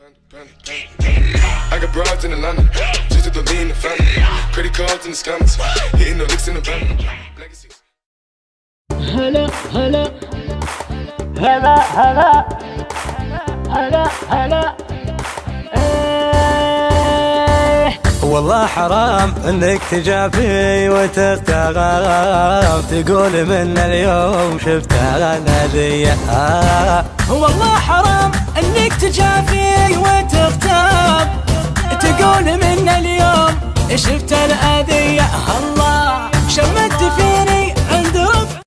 I got broads in Atlanta, just to the lean the family. Credit cards in the scammers, hitting the licks in the van. هلا هلا هلا هلا هلا هلا والله حرام انك تجافي وتغتغم تقول من اليوم شفتها نادية. والله حرام انك تجافي وتغتاب تقول من اليوم شفت الأذية. الله شمت فيني عند رفع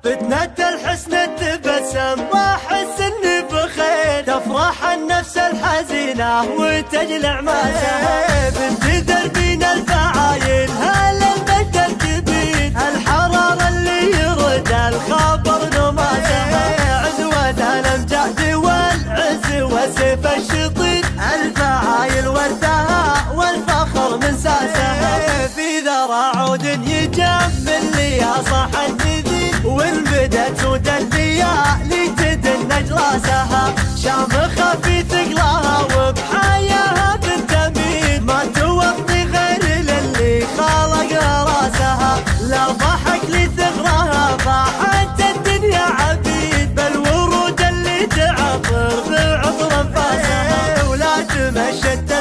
فتنة الحسن تبسم واحس اني بخير تفرح النفس الحزينة وتجلع ما سهى بنت دربين الفعايل هلا المجد الكبير الحرارة اللي يرد الخبر نما سهى عزوة الامجاد والعز وسيف الشطير الفعايل ورثها والفخر من ساسها في ذرى عود يجمل لي يا صاح النذير وان بدت سود الليالي تدنج راسها شامخة في ثقلها وبحياها بنت امين ما توطي غير للي خلق راسها لا ضحك لثغرها فاحت الدنيا عبيد بل ورود اللي تعطر بعطر انفاسها ولا تمشت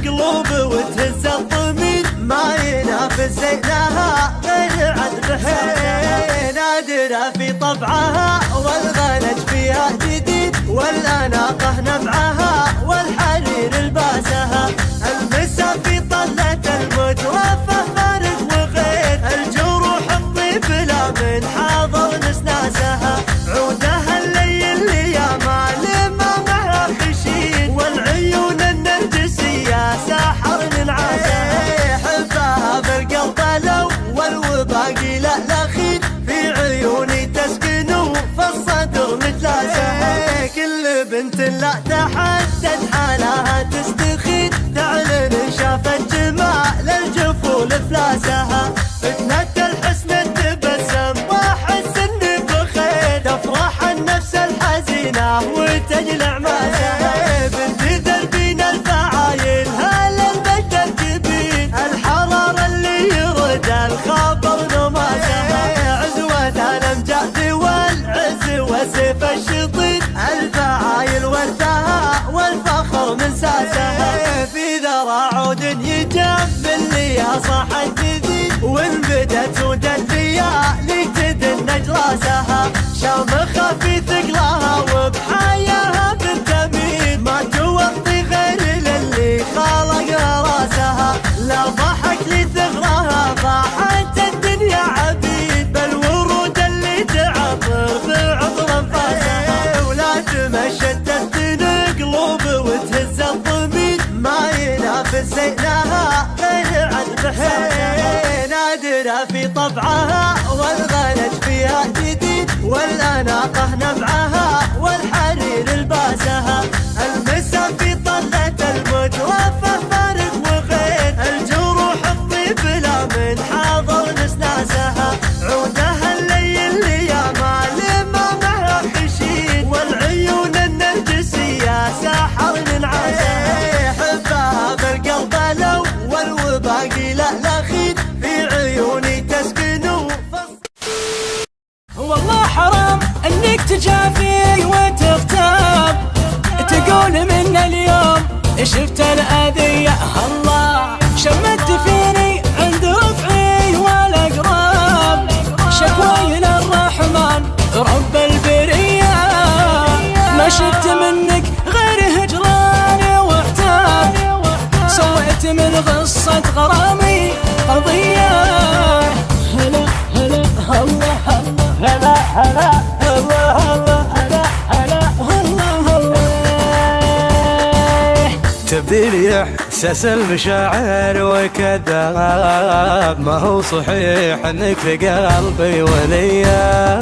قلوب وتهز الضمير ما ينافس زينها غير عد بحسها نادرة في طبعها والغلج فيها جديد والأناقة نبعها والحرير الباسها المسا في طلة المتوفى فارغ وغير الجروح الطيب لا من حاضر نسناسها عودها الليل يا معلمة معها خشين والعيون النرجسية ساحر ننعاسها حبها بالقلب الأول وباقي لا الأخير في عيوني تسكن وفي الصدر متلاسها كل بنت لا تحدد حالها تستخير تعلن شافت جمال الجفول افلاسها فتنة الحسن تبسم واحس اني بخير تفرح النفس الحزينة وتجلع ما سهى بنت دربين الفعايل هلا المجد الكبير الحرارة اللي يرد الخبر نما سهى عزوة الامجاد والعز وسيف الشطير الفعايل ورثها والفخر من ساسها في ذرى عود يجمل لي يا صاح الجديد وان بدت سود الليالي تدنج راسها شامخة في ثقلها وبحياها بنت امين ما توطي غير للي خلق راسها لا ضحك لثغرها فاحت الدنيا عبيد بل ورود اللي تعطر بعطر انفاسها ولا تمشت قلوب وتهز الضمير ما ينافس زينها غير عد بحسها نادرة في طبعها والغلج فيها جديد والأناقة نبعها والحرير الباسها المسا في طلة المتوفى فارغ وغير الجروح الطيب لا من حاضر نسناسها عودها الليل يا معلمة معها خشين والعيون النرجسية ساحر ننعاسها حبها بالقلب الأول وباقي لا الأخير في عيوني تسكن والله حرام انك تجافي وتغتاب تقول من اليوم شفت الأذية. الله شمت فيني عند رفعي والأقراب شكواي للرحمن رب البرية ما شفت منك غير هجراني وعتاب سويت من قصة غرامي قضية. هلا هلا الله هلا هلا الله هلا هلا الله الله تبديل احساس المشاعر وكذاب ما هو صحيح انك في قلبي وليا